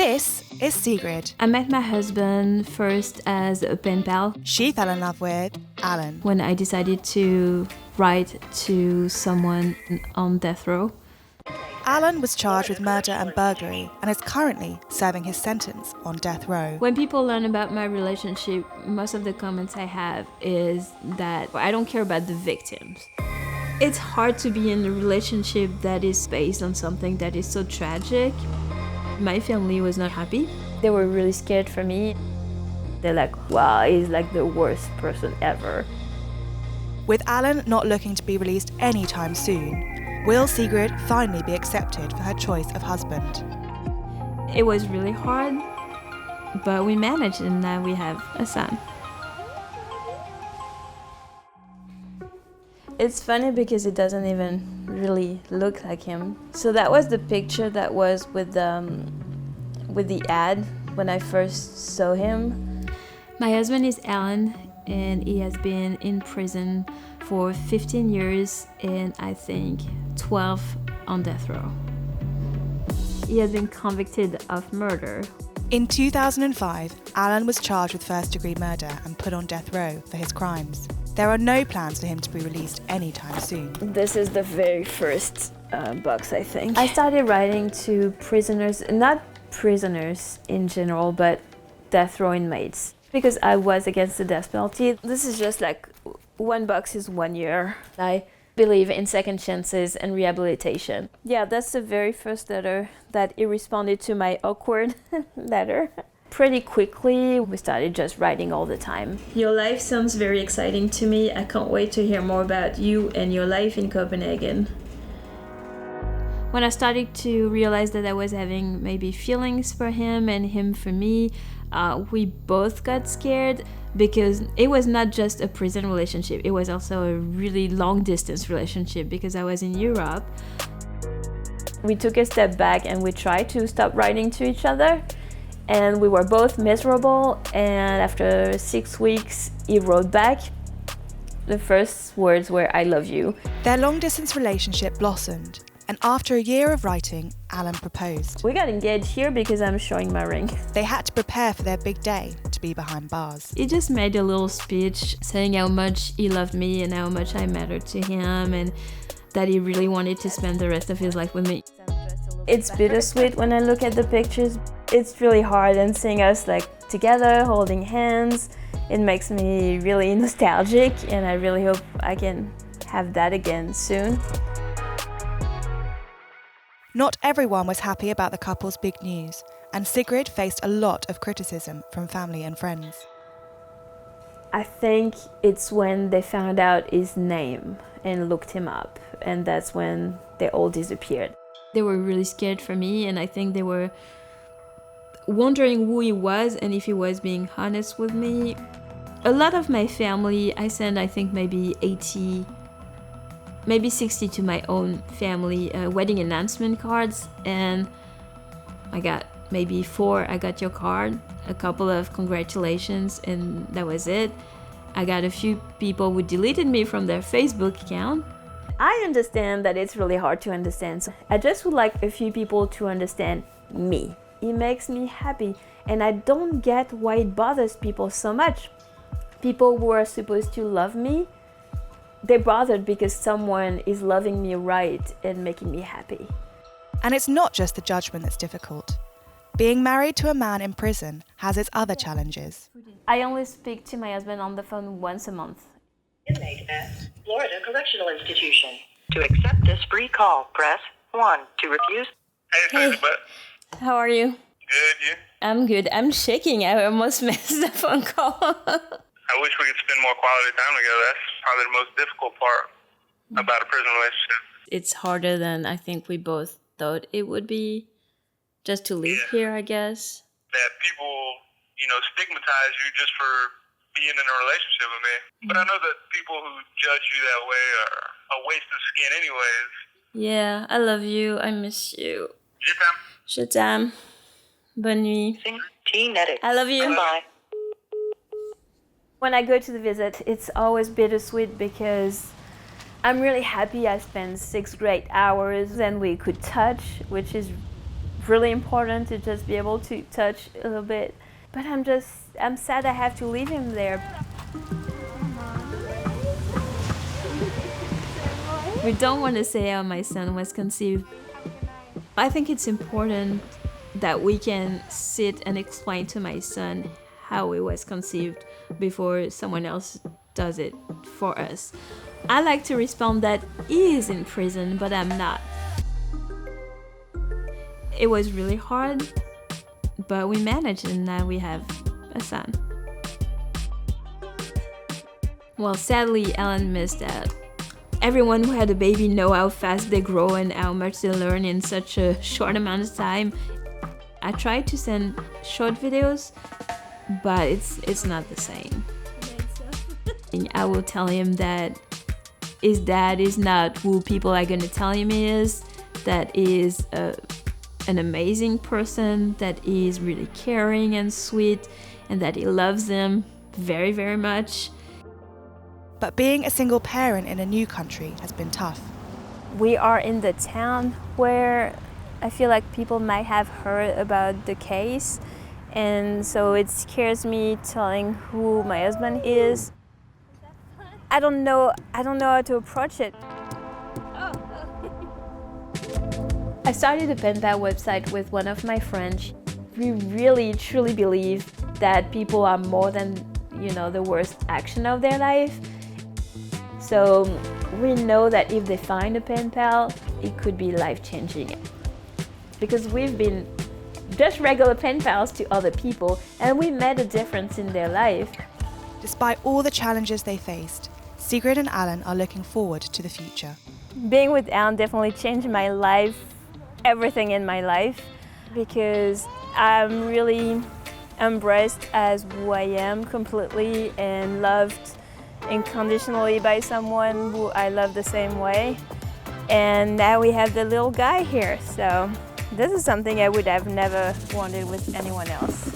This is Sigrid. I met my husband first as a penpal. She fell in love with Alan. When I decided to write to someone on death row. Alan was charged with murder and burglary and is currently serving his sentence on death row. When people learn about my relationship, most of the comments I have is that I don't care about the victims. It's hard to be in a relationship that is based on something that is so tragic. My family was not happy. They were really scared for me. They're like, wow, he's like the worst person ever. With Alan not looking to be released anytime soon, will Sigrid finally be accepted for her choice of husband? It was really hard, but we managed and now we have a son. It's funny because it doesn't even really look like him. So that was the picture that was with the ad when I first saw him. My husband is Alan and he has been in prison for 15 years and I think 12 on death row. He has been convicted of murder. In 2005, Alan was charged with first-degree murder and put on death row for his crimes. There are no plans for him to be released anytime soon. This is the very first box, I think. I started writing to prisoners, not prisoners in general, but death row inmates. Because I was against the death penalty. This is just like one box is 1 year. I believe in second chances and rehabilitation. Yeah, that's the very first letter that he responded to my awkward letter. Pretty quickly, we started just writing all the time. Your life sounds very exciting to me. I can't wait to hear more about you and your life in Copenhagen. When I started to realize that I was having maybe feelings for him and him for me, we both got scared because it was not just a prison relationship. It was also a really long distance relationship because I was in Europe. We took a step back and we tried to stop writing to each other. And we were both miserable, and after 6 weeks, he wrote back. The first words were, "I love you." Their long-distance relationship blossomed, and after a year of writing, Alan proposed. We got engaged here because I'm showing my ring. They had to prepare for their big day to be behind bars. He just made a little speech saying how much he loved me and how much I mattered to him, and that he really wanted to spend the rest of his life with me. It's bittersweet when I look at the pictures. It's really hard, and seeing us like together, holding hands, it makes me really nostalgic, and I really hope I can have that again soon. Not everyone was happy about the couple's big news, and Sigrid faced a lot of criticism from family and friends. I think it's when they found out his name and looked him up, and that's when they all disappeared. They were really scared for me, and I think they were wondering who he was and if he was being honest with me. A lot of my family, I sent I think maybe 80, maybe 60 to my own family wedding announcement cards, and I got maybe 4, I got your card, a couple of congratulations, and that was it. I got a few people who deleted me from their Facebook account. I understand that it's really hard to understand, so I just would like a few people to understand me. It makes me happy, and I don't get why it bothers people so much. People who are supposed to love me, they're bothered because someone is loving me right and making me happy. And it's not just the judgment that's difficult. Being married to a man in prison has its other challenges. I only speak to my husband on the phone once a month. Inmate at Florida Correctional Institution. To accept this free call, press 1. To refuse. Hey, how are you? Good, you? I'm good. I'm shaking. I almost missed the phone call. I wish we could spend more quality time together. That's probably the most difficult part about a prison relationship. It's harder than I think we both thought it would be, just to live here, I guess. That people, stigmatize you just for being in a relationship with me. But I know that people who judge you that way are a waste of skin anyways. Yeah, I love you. I miss you. Je t'aime. Je t'aime. Bonne nuit. I love you. Bye. When I go to the visit, it's always bittersweet because I'm really happy I spent 6 great hours and we could touch, which is really important to just be able to touch a little bit. But I'm sad I have to leave him there. We don't want to say how my son was conceived. I think it's important that we can sit and explain to my son how he was conceived before someone else does it for us. I like to respond that he is in prison, but I'm not. It was really hard, but we managed, and now we have a son. Well, sadly, Alan missed out. Everyone who had a baby know how fast they grow and how much they learn in such a short amount of time. I tried to send short videos, but it's not the same. I will tell him that his dad is not who people are going to tell him he is, that he is an amazing person, that he is really caring and sweet, and that he loves them very, very much. But being a single parent in a new country has been tough. We are in the town where I feel like people might have heard about the case, and so it scares me telling who my husband is. I don't know how to approach it. I started a penpal website with one of my friends. We really truly believe that people are more than, the worst action of their life. So we know that if they find a penpal, it could be life-changing. Because we've been just regular penpals to other people, and we made a difference in their life. Despite all the challenges they faced, Sigrid and Alan are looking forward to the future. Being with Alan definitely changed my life, everything in my life, because I'm really embraced as who I am completely and loved unconditionally by someone who I love the same way. And now we have the little guy here, so this is something I would have never wanted with anyone else.